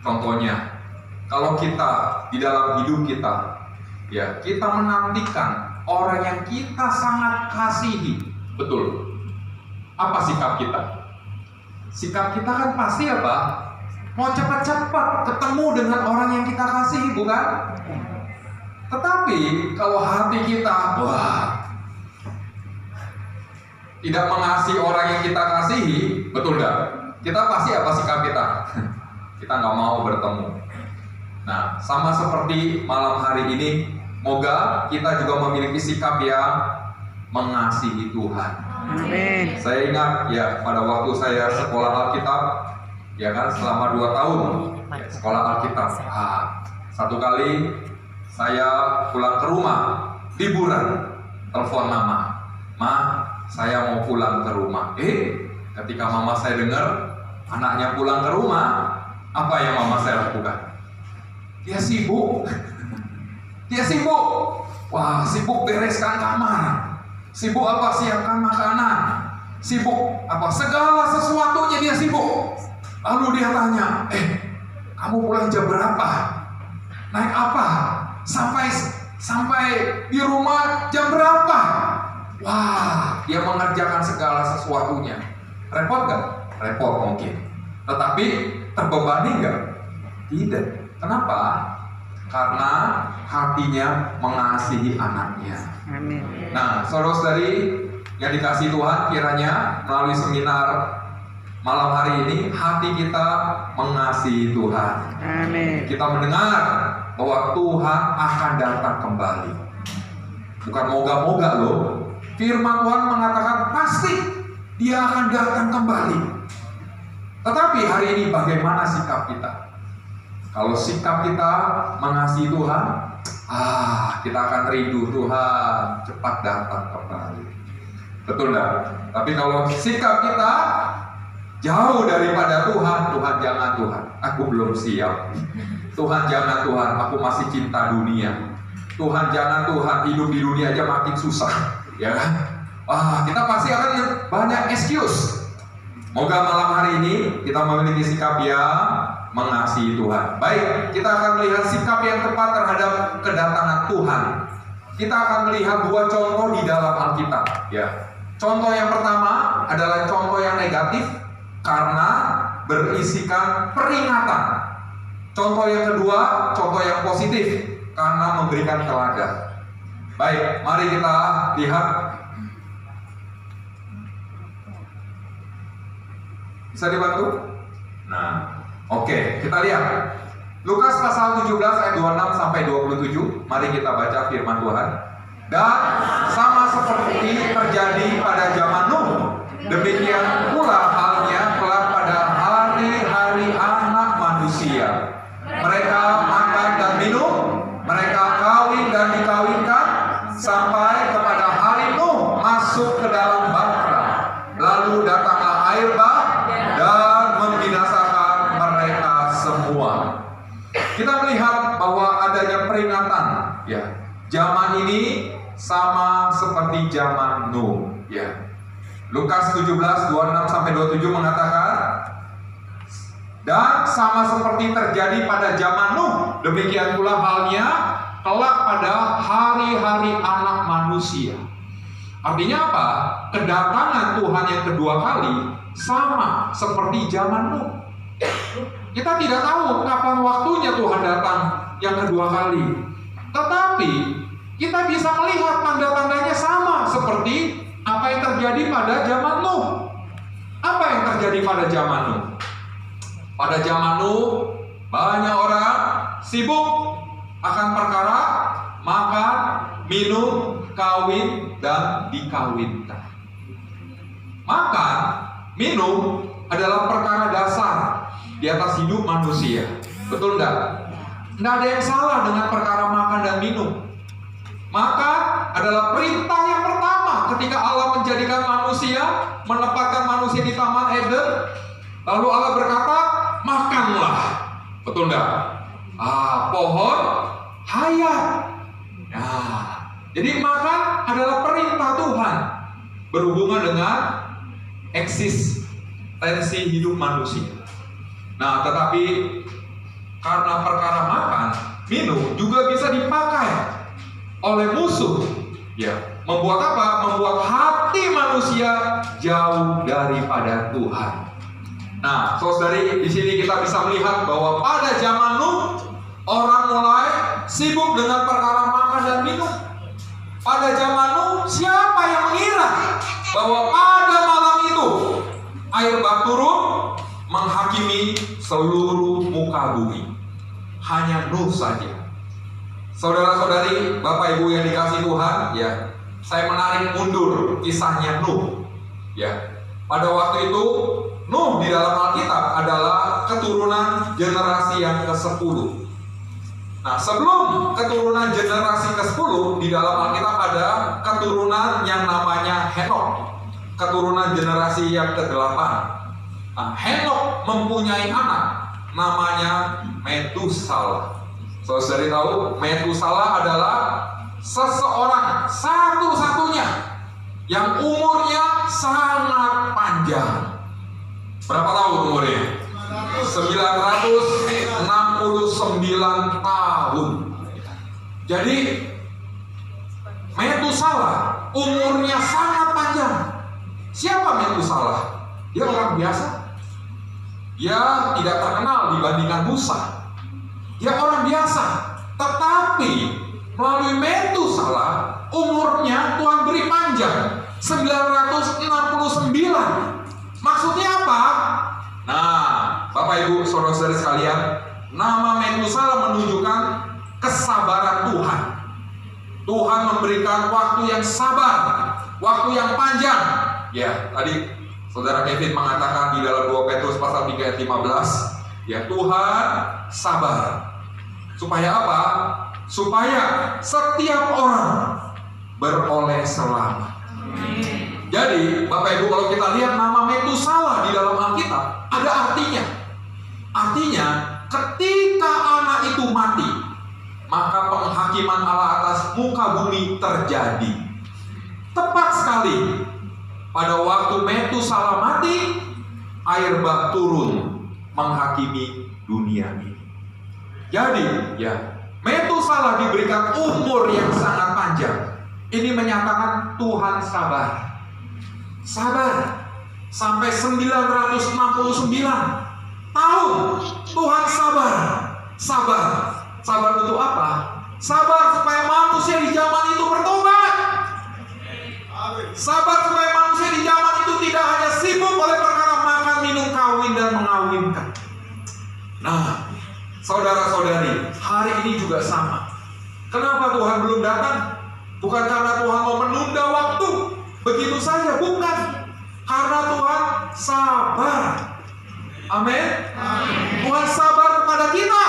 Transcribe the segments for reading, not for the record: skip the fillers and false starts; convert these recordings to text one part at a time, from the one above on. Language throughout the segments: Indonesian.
Contohnya, kalau kita di dalam hidup kita, ya, kita menantikan orang yang kita sangat kasihi, betul. Apa sikap kita? Sikap kita kan pasti apa? Mau cepat-cepat ketemu dengan orang yang kita kasihi, bukan? Tetapi kalau hati kita, tidak mengasihi orang yang kita kasihi, betul nggak? Kita pasti apa sikap kita? Kita nggak mau bertemu. Nah, sama seperti malam hari ini, moga kita juga memiliki sikap yang mengasihi Tuhan. Amin. Saya ingat ya pada waktu saya sekolah Alkitab, ya kan, selama 2 tahun sekolah Alkitab. Satu kali saya pulang ke rumah liburan, telepon mama, "Ma, saya mau pulang ke rumah." Ketika mama saya dengar anaknya pulang ke rumah, apa yang mama saya lakukan? Dia sibuk. Dia sibuk. Wah, sibuk bereskan kamar. Sibuk apa? Siapkan makanan. Sibuk apa? Segala sesuatunya dia sibuk. Lalu dia tanya, kamu pulang jam berapa? Naik apa? Sampai di rumah jam berapa? Wah, dia mengerjakan segala sesuatunya. Repot gak? Repot mungkin. Tetapi terbebani gak? Tidak. Kenapa? Karena hatinya mengasihi anaknya. Amin. Nah, saudara-saudari yang dikasihi Tuhan, kiranya melalui seminar malam hari ini hati kita mengasihi Tuhan. Amin. Kita mendengar bahwa Tuhan akan datang kembali. Bukan moga-moga loh. Firman Tuhan mengatakan pasti Dia akan datang kembali. Tetapi hari ini bagaimana sikap kita? Kalau sikap kita mengasihi Tuhan, kita akan rindu Tuhan cepat datang kembali. Betul enggak? Tapi kalau sikap kita jauh daripada Tuhan, Tuhan jangan Tuhan, aku belum siap. Tuhan jangan Tuhan, aku masih cinta dunia. Tuhan jangan Tuhan, hidup di dunia aja makin susah, ya kan? Kita pasti akan banyak excuse. Moga malam hari ini kita memiliki sikap yang mengasihi Tuhan. Baik, kita akan melihat sikap yang tepat terhadap kedatangan Tuhan. Kita akan melihat 2 contoh di dalam Alkitab. Ya, contoh yang pertama adalah contoh yang negatif karena berisikan peringatan. Contoh yang kedua, contoh yang positif karena memberikan teladan. Baik, mari kita lihat. Bisa dibantu? Nah, oke, kita lihat. Lukas pasal 17 ayat 26 sampai 27. Mari kita baca firman Tuhan. Dan sama seperti terjadi pada zaman Nuh, demikian pula halnya kelak pada hari-hari Anak Manusia. Mereka makan dan minum, mereka kawin dan dikawinkan, sampai kepada hari Nuh masuk ke dalam bahtera. Lalu datanglah air bah dan membinasakan mereka semua. Kita melihat bahwa adanya peringatan, ya. Zaman ini sama seperti zaman Nuh, ya. Lukas 17 26 sampai 27 mengatakan, dan sama seperti terjadi pada zaman Nuh, demikian pula halnya kelak pada hari-hari Anak Manusia. Artinya apa? Kedatangan Tuhan yang kedua kali sama seperti zaman Nuh. Kita tidak tahu kapan waktunya Tuhan datang yang kedua kali. Tetapi kita bisa melihat tanda-tandanya sama seperti apa yang terjadi pada zaman Nuh. Apa yang terjadi pada zaman Nuh? Pada zaman Nuh, banyak orang sibuk akan perkara makan, minum, kawin, dan dikawinkan. Makan, minum adalah perkara dasar di atas hidup manusia. Betul enggak? Tidak ada yang salah dengan perkara makan dan minum. Makan adalah perintah yang pertama ketika Allah menjadikan manusia, menempatkan manusia di Taman Eden. Lalu Allah berkata, makanlah. Betul enggak? Pohon hayat. Jadi makan adalah perintah Tuhan berhubungan dengan eksistensi hidup manusia. Nah, tetapi Karena perkara makan, minum juga bisa dipakai oleh musuh. Ya, membuat apa? Membuat hati manusia jauh daripada Tuhan. Nah, saudari, di sini kita bisa melihat bahwa pada zaman Nuh, orang mulai sibuk dengan perkara makan dan minum. Pada zaman Nuh, siapa yang mengira bahwa pada malam itu air bah turun menghakimi seluruh muka bumi? Hanya Nuh saja. Saudara-saudari, Bapak Ibu yang dikasihi Tuhan, ya, saya menarik mundur kisahnya Nuh. Ya, pada waktu itu Nuh di dalam Alkitab adalah keturunan generasi yang ke-10. Nah, sebelum keturunan generasi ke-10 di dalam Alkitab ada keturunan yang namanya Henokh, keturunan generasi yang ke-8. Nah, Henokh mempunyai anak namanya Metusalah. Saudari tahu, Metusalah adalah seseorang satu-satunya yang umurnya sangat panjang. Berapa tahun umurnya? 969 tahun. Jadi Metusalah umurnya sangat panjang. Siapa Metusalah? Dia orang biasa. Dia tidak terkenal dibandingkan Musa. Dia orang biasa, tetapi melalui Metusalah umurnya Tuhan beri panjang 969. Maksudnya apa? Nah, Bapak Ibu saudara-saudari sekalian, nama Metusalah menunjukkan kesabaran Tuhan. Tuhan memberikan waktu yang sabar, waktu yang panjang. Ya, tadi Saudara Kevin mengatakan di dalam 2 Petrus pasal 3 ayat 15, ya, Tuhan sabar. Supaya apa? Supaya setiap orang beroleh selamat. Jadi, Bapak Ibu, kalau kita lihat nama Metusalah di dalam Alkitab, ada artinya. Artinya, ketika anak itu mati, maka penghakiman Allah atas muka bumi terjadi. Tepat sekali. Pada waktu Metusalah mati, air bah turun menghakimi dunia ini. Jadi, ya, Metusalah diberikan umur yang sangat panjang. Ini menyatakan Tuhan sabar. Sabar sampai 969 tahun. Tuhan sabar. Sabar. Sabar untuk apa? Sabar supaya manusia di zaman itu bertobat. Sabar supaya manusia di zaman itu tidak hanya sibuk oleh perkara makan, minum, kawin, dan mengawinkan. Nah, saudara-saudari, hari ini juga sama. Kenapa Tuhan belum datang? Bukan karena Tuhan mau menunda waktu begitu saja, bukan. Karena Tuhan sabar. Amin. Tuhan sabar kepada kita.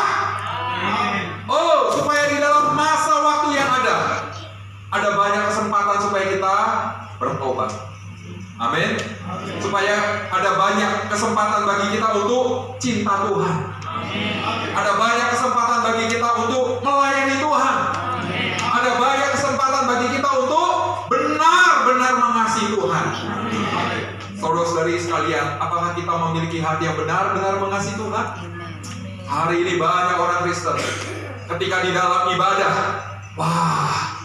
Oh, supaya di dalam masa waktu yang ada banyak kesempatan supaya kita bertobat. Amin. Supaya ada banyak kesempatan bagi kita untuk cinta Tuhan. Ada banyak kesempatan bagi kita untuk melayani Tuhan. Ada banyak kesempatan bagi kita untuk benar-benar mengasihi Tuhan. Saudara-saudari sekalian, apakah kita memiliki hati yang benar-benar mengasihi Tuhan? Hari ini banyak orang Kristen ketika di dalam ibadah, wah,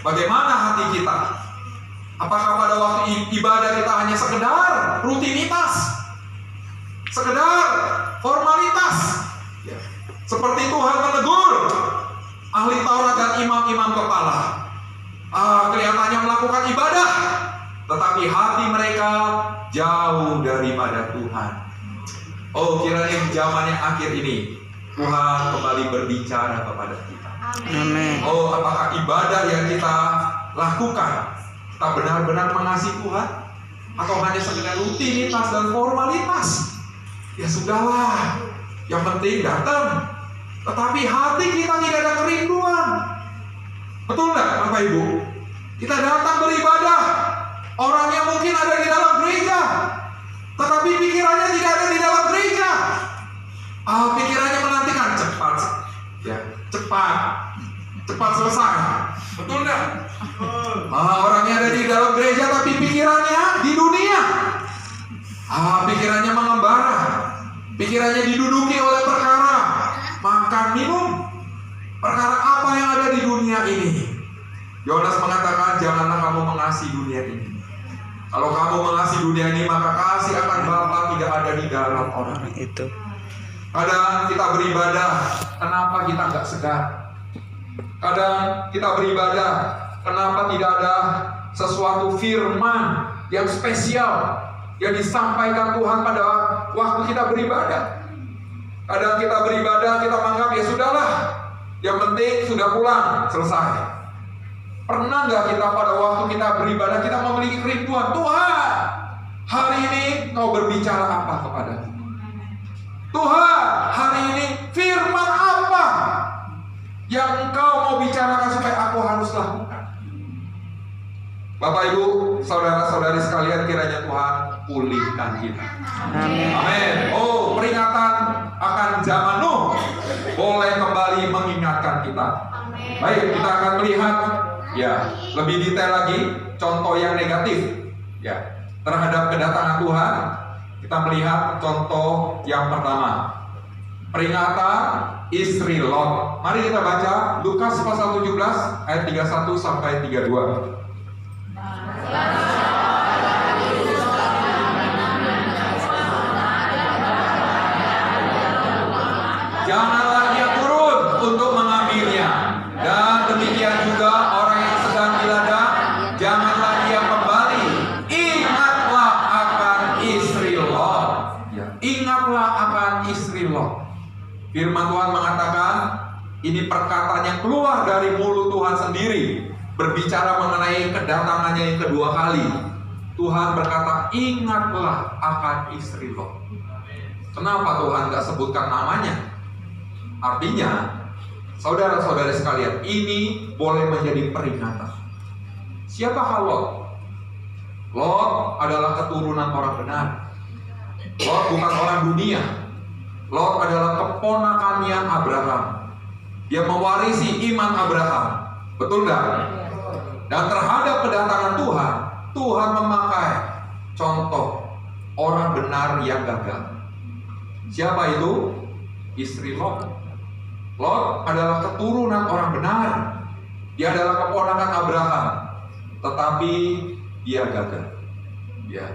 bagaimana hati kita? Apakah pada waktu ibadah kita hanya sekedar rutinitas, sekedar formalitas? Ya. Seperti Tuhan menegur ahli Taurat dan imam-imam kepala, kelihatannya melakukan ibadah, tetapi hati mereka jauh daripada Tuhan. Oh, kiranya di zaman yang akhir ini Tuhan kembali berbicara kepada kita. Amin. Oh, apakah ibadah yang kita lakukan kita benar-benar mengasihi Tuhan, atau hanya sekedar rutinitas dan formalitas? Ya sudahlah, yang penting datang, tetapi hati kita tidak ada kerinduan. Betul nggak, Bapak Ibu? Kita datang beribadah, orangnya mungkin ada di dalam gereja, tetapi pikirannya tidak ada di dalam gereja. Pikirannya menantikan cepat, ya, cepat selesai. Betul nggak? Orangnya ada di dalam gereja, tapi pikirannya di dunia. Pikirannya mengembara, pikirannya diduduki oleh perkara minum? Perkara apa yang ada di dunia ini? Yohanes mengatakan, janganlah kamu mengasihi dunia ini. Kalau kamu mengasihi dunia ini, maka kasih akan Bapa tidak ada di dalam orang Itu. Kadang kita beribadah, kenapa kita nggak segar? Kadang kita beribadah, kenapa tidak ada sesuatu firman yang spesial yang disampaikan Tuhan pada waktu kita beribadah? Kadang kita beribadah, kita menganggap ya sudahlah, yang penting sudah pulang, selesai. Pernah nggak kita pada waktu kita beribadah, kita memiliki kerinduan, Tuhan, hari ini Kau berbicara apa kepadaku? Tuhan, hari ini firman apa yang Engkau mau bicarakan supaya aku harus lakukan? Bapak Ibu, saudara-saudari sekalian, kiranya Tuhan pulihkan kita. Amin. Amin. Oh, peringatan akan zaman Nuh boleh kembali mengingatkan kita. Baik, kita akan melihat ya lebih detail lagi contoh yang negatif ya terhadap kedatangan Tuhan. Kita melihat contoh yang pertama, peringatan istri Lot. Mari kita baca Lukas pasal 17 ayat 31 sampai 32. Janganlah ia turun untuk mengambilnya, dan demikian juga orang yang sedang di ladang, janganlah ia kembali. Ingatlah akan istri Lot. Ya, ingatlah akan istri Lot. Firman Tuhan mengatakan, ini perkataan yang keluar dari mulut Tuhan sendiri, berbicara mengenai kedatangannya yang kedua kali. Tuhan berkata, ingatlah akan istri Lot. Kenapa Tuhan gak sebutkan namanya? Artinya, saudara-saudari sekalian, ini boleh menjadi peringatan. Siapakah Lot? Lot adalah keturunan orang benar. Lot bukan orang dunia. Lot adalah keponakannya Abraham. Dia mewarisi iman Abraham. Betul nggak? Dan terhadap kedatangan Tuhan, Tuhan memakai contoh orang benar yang gagal. Siapa itu? Istri Lot. Lot adalah keturunan orang benar. Dia adalah keponakan Abraham, tetapi dia gagal. Ya.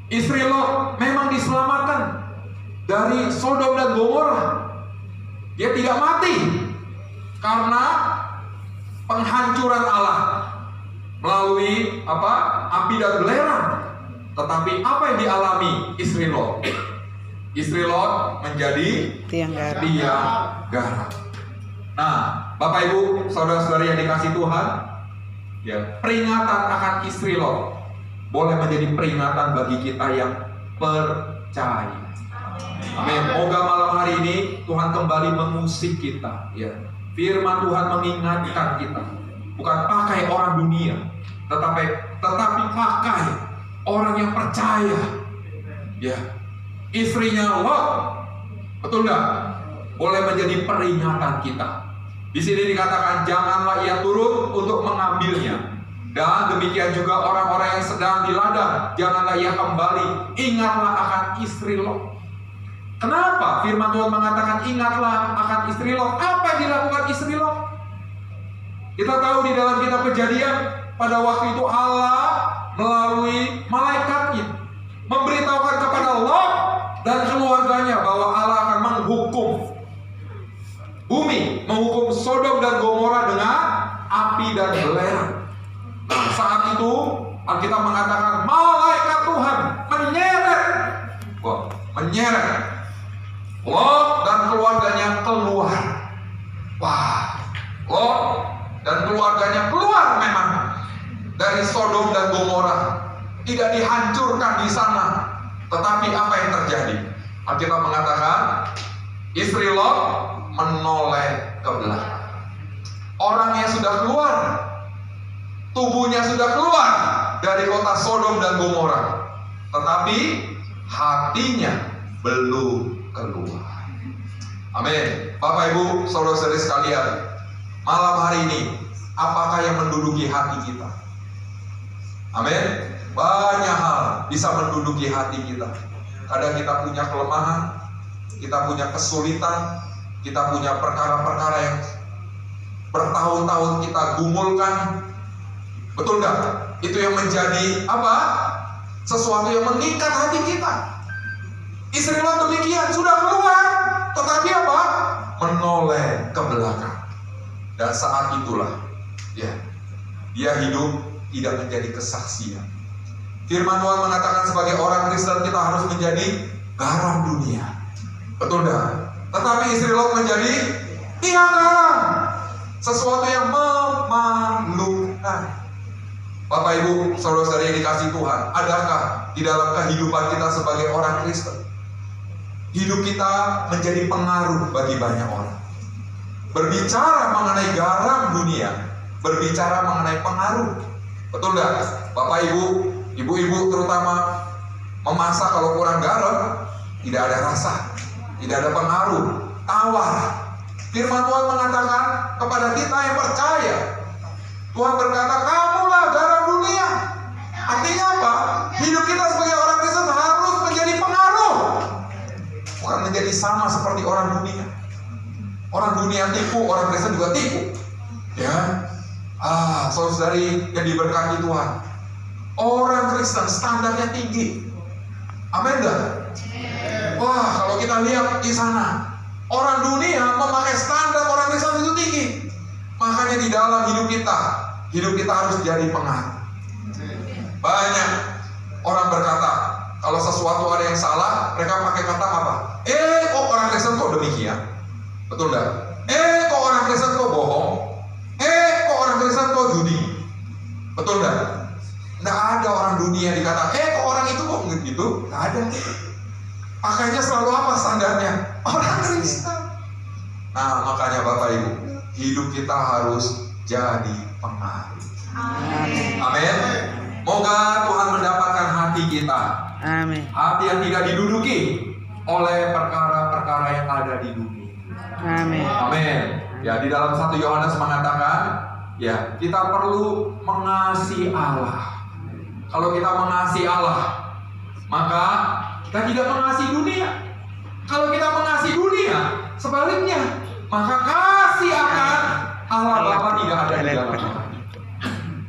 Istri Lot memang diselamatkan dari Sodom dan Gomora. Dia tidak mati karena penghancuran Allah melalui api dan belerang. Tetapi apa yang dialami istri Lot? Istri Lot menjadi tiang garam. Nah, Bapak Ibu, saudara-saudari yang dikasih Tuhan, ya, peringatan akan istri Lot boleh menjadi peringatan bagi kita yang percaya. Amin. Moga malam hari ini Tuhan kembali mengusik kita. Ya, firman Tuhan mengingatkan kita, bukan pakai orang dunia, tetapi pakai orang yang percaya. Ya, istrinya Lot, betul nggak? Boleh menjadi peringatan kita. Di sini dikatakan janganlah ia turun untuk mengambilnya, dan demikian juga orang-orang yang sedang di ladang, janganlah ia kembali. Ingatlah akan istri Lot. Kenapa firman Tuhan mengatakan ingatlah akan istri Lot? Apa yang dilakukan istri Lot? Kita tahu di dalam kitab Kejadian, pada waktu itu Allah melalui malaikatnya memberitahukan kepada Lot dan keluarganya bahwa Allah akan menghukum bumi, menghukum Sodom dan Gomora dengan api dan belerang. Nah, saat itu Alkitab mengatakan malaikat Tuhan menyeret Lot dan keluarganya keluar. Wah, Lot dan keluarganya keluar memang dari Sodom dan Gomora. Tidak dihancurkan di sana. Tetapi apa yang terjadi? Alkitab mengatakan istri Lot menoleh ke belakang. Orangnya sudah keluar, tubuhnya sudah keluar dari kota Sodom dan Gomora, tetapi hatinya belum keluar. Amin. Bapak Ibu, saudara-saudari sekalian, malam hari ini apakah yang menduduki hati kita? Amin. Banyak hal bisa menduduki hati kita. Kadang kita punya kelemahan, kita punya kesulitan, kita punya perkara-perkara yang bertahun-tahun kita gumulkan. Betul nggak? Itu yang menjadi apa? Sesuatu yang mengikat hati kita. Istri Lot demikian, sudah keluar, tetapi apa? Menoleh ke belakang. Dan saat itulah, ya, dia hidup tidak menjadi kesaksian. Firman Tuhan mengatakan sebagai orang Kristen kita harus menjadi garam dunia. Betul nggak? Tetapi istri Lot menjadi tiang garam, sesuatu yang memalukan. Bapak Ibu, saudara-saudari yang dikasih Tuhan, adakah di dalam kehidupan kita sebagai orang Kristen, hidup kita menjadi pengaruh bagi banyak orang? Berbicara mengenai garam dunia, berbicara mengenai pengaruh. Betul nggak? Bapak Ibu, ibu-ibu terutama, memasak kalau kurang garam, tidak ada rasa, tidak ada pengaruh, tawar. Firman Tuhan mengatakan kepada kita yang percaya, Tuhan berkata, kamulah garam dunia. Artinya apa? Hidup kita sebagai orang Kristen harus menjadi pengaruh, bukan menjadi sama seperti orang dunia. Orang dunia tipu, orang Kristen juga tipu. Ya, saudari yang diberkati Tuhan, orang Kristen standarnya tinggi. Amin enggak? Wah, kalau kita lihat di sana, orang dunia memakai standar orang Kristen itu tinggi. Makanya di dalam hidup kita harus jadi pengaruh. Banyak orang berkata, kalau sesuatu ada yang salah, mereka pakai kata apa? Kok orang Kristen kok demikian? Betul enggak? Kok orang Kristen kok bohong? Kok orang Kristen kok judi? Betul enggak? Enggak ada orang dunia dikata, kok orang itu kok begitu? Enggak ada. Pakainya selalu apa standarnya? Orang Kristen. Nah, makanya Bapak Ibu, hidup kita harus jadi pengaruh. Amin. Moga Tuhan mendapatkan hati kita. Amin. Hati yang tidak diduduki oleh perkara-perkara yang ada di dunia. Amin. Amin. Ya, di dalam 1 Yohanes mengatakan, ya, kita perlu mengasihi Allah. Kalau kita mengasihi Allah, maka kita tidak mengasihi dunia. Kalau kita mengasihi dunia, sebaliknya, maka kasih akan Allah Bapa tidak ada di dalam kita.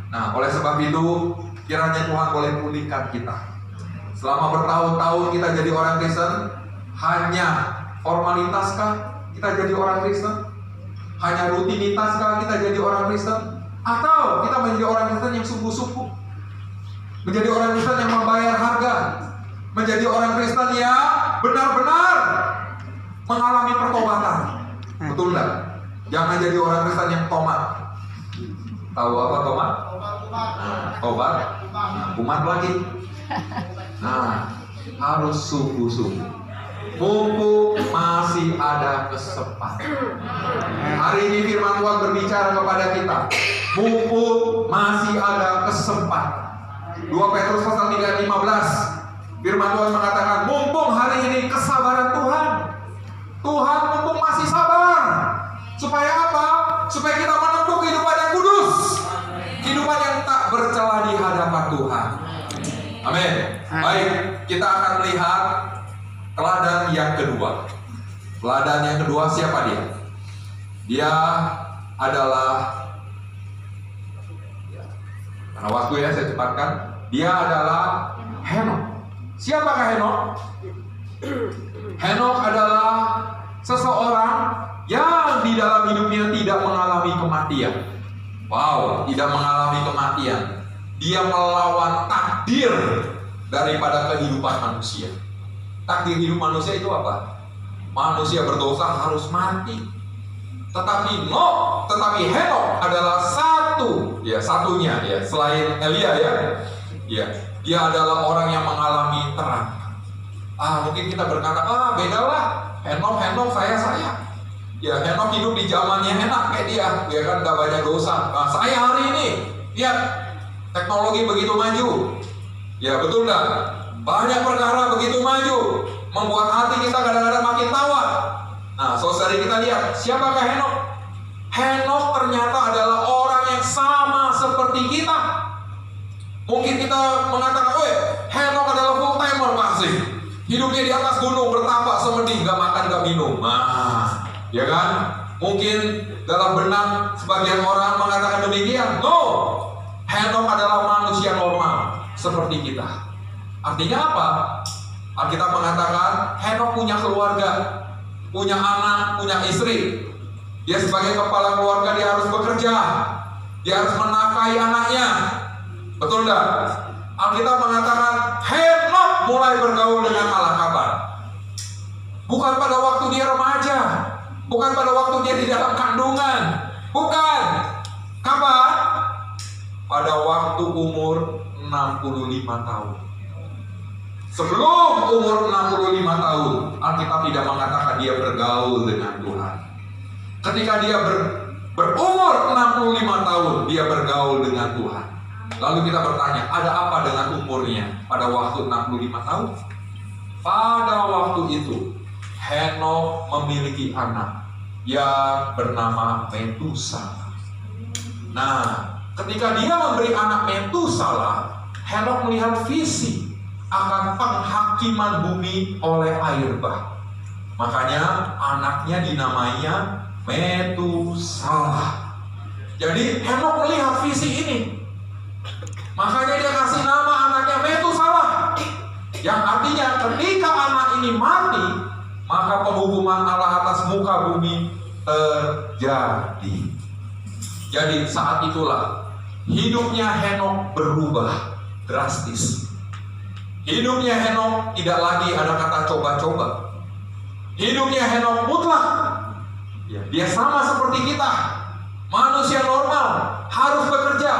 Nah, oleh sebab itu, kiranya Tuhan boleh pulihkan kita. Selama bertahun-tahun kita jadi orang Kristen, hanya formalitaskah kita jadi orang Kristen? Hanya rutinitaskah kita jadi orang Kristen? Atau kita menjadi orang Kristen yang sungguh-sungguh? Menjadi orang Kristen yang membayar harga? Menjadi orang Kristen yang benar-benar mengalami pertobatan? Betul enggak? Jangan jadi orang Kristen yang tomat. Tahu apa tomat? Tobat. Kumat lagi. Nah, harus sungguh-sungguh. Mumpung masih ada kesempatan. Hari ini firman Tuhan berbicara kepada kita. Mumpung masih ada kesempatan. 2 Petrus pasal 3:15. Firman Tuhan mengatakan, mumpung hari ini kesabaran Tuhan. Tuhan mumpung masih sabar. Supaya apa? Supaya kita menempuh kehidupan yang kudus. Kehidupan yang tak bercela di hadapan Tuhan. Amin. Baik, kita akan melihat teladan yang kedua. Teladan yang kedua siapa dia? Dia adalah, karena waktu ya saya cepatkan, dia adalah Henok. Siapakah Henok? Henok adalah seseorang yang di dalam hidupnya tidak mengalami kematian. Wow, tidak mengalami kematian. Dia melawan takdir daripada kehidupan manusia. Takdir hidup manusia itu apa? Manusia berdosa harus mati. Tetapi Henok adalah satunya ya, selain Elia ya. Ya, dia adalah orang yang mengalami terang. Mungkin kita berkata, bedalah Henok saya. Ya, Henok hidup di zamannya enak kayak dia kan gak banyak dosa. Saya hari ini, lihat teknologi begitu maju. Ya, betul nggak? Banyak perkara begitu maju, membuat hati kita kadang-kadang makin tawar. Nah, saudari kita lihat, siapakah Henok? Henok ternyata adalah orang yang sama seperti kita. Mungkin kita mengatakan, Henok adalah full timer pasti. Hidupnya di atas gunung bertapa semedi, gak makan gak minum. Ya kan? Mungkin dalam benak sebagian orang mengatakan demikian. No, Henok adalah manusia normal seperti kita. Artinya apa? Alkitab mengatakan Henok punya keluarga, punya anak, punya istri. Dia sebagai kepala keluarga, dia harus bekerja, dia harus menafkahi anaknya. Betul enggak? Alkitab mengatakan Henok mulai bergaul dengan Allah kapan? Bukan pada waktu dia remaja, bukan pada waktu dia di dalam kandungan, bukan. Kapan? Pada waktu umur 65 tahun. Sebelum umur 65 tahun, Alkitab tidak mengatakan dia bergaul dengan Tuhan. Ketika dia berumur 65 tahun, dia bergaul dengan Tuhan. Lalu kita bertanya, ada apa dengan umurnya pada waktu 65 tahun? Pada waktu itu, Henok memiliki anak yang bernama Metusala. Nah, ketika dia memberi anak Metusala, Henok melihat visi akan penghakiman bumi oleh air bah. Makanya anaknya dinamainya Metusala. Jadi Henok melihat visi ini. Makanya dia kasih nama anaknya Metusala. Yang artinya ketika anak ini mati, maka penghukuman Allah atas muka bumi terjadi. Jadi saat itulah hidupnya Henok berubah drastis. Hidupnya Henok tidak lagi ada kata coba-coba. Hidupnya Henok mutlak. Ya, dia sama seperti kita, manusia normal, harus bekerja,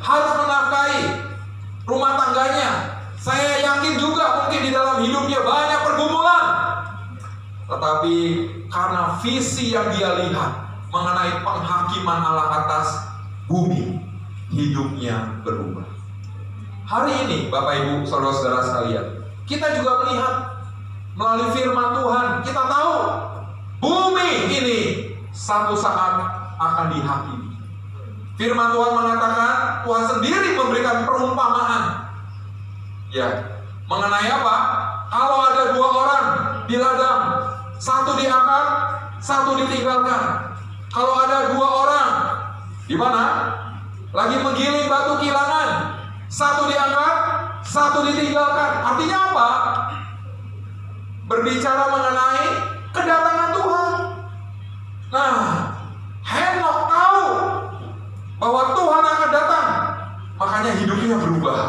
harus menafkahi rumah tangganya. Saya yakin juga mungkin di dalam hidupnya banyak pergumulan. Tetapi karena visi yang dia lihat mengenai penghakiman Allah atas bumi, hidupnya berubah. Hari ini Bapak Ibu Saudara-saudara sekalian, kita juga melihat melalui firman Tuhan, kita tahu bumi ini satu saat akan dihakimi. Firman Tuhan mengatakan, Tuhan sendiri memberikan perumpamaan. Ya, mengenai apa? Kalau ada dua orang di ladang, satu diangkat, satu ditinggalkan. Kalau ada dua orang di mana? Lagi menggiling batu kilangan, satu diangkat, satu ditinggalkan. Artinya apa? Berbicara mengenai kedatangan Tuhan. Nah, Henok tahu bahwa Tuhan akan datang, makanya hidupnya berubah.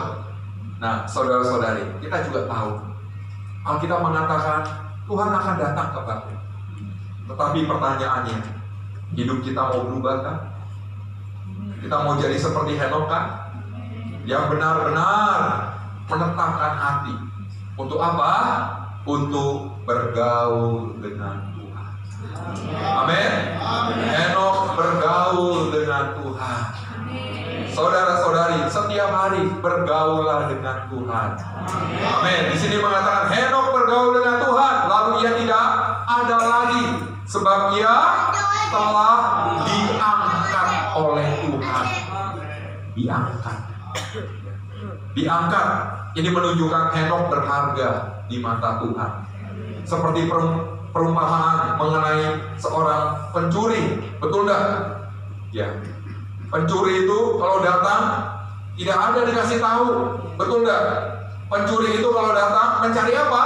Nah, saudara-saudari, kita juga tahu Alkitab mengatakan Tuhan akan datang kembali. Tetapi pertanyaannya, hidup kita mau berubah kan? Kita mau jadi seperti Henok kan? Yang benar-benar menetapkan hati. Untuk apa? Untuk bergaul dengan Tuhan. Amin. Henok bergaul dengan Tuhan. Saudara-saudari, setiap hari bergaullah dengan Tuhan. Amin. Di sini mengatakan Henok bergaul dengan Tuhan, lalu ia tidak ada lagi, sebab ia telah diangkat oleh Tuhan. Diangkat. Ini menunjukkan Henok berharga di mata Tuhan. Seperti perumpamaan mengenai seorang pencuri, betul enggak? Ya. Pencuri itu kalau datang tidak ada dikasih tahu, betul enggak? Pencuri itu kalau datang mencari apa?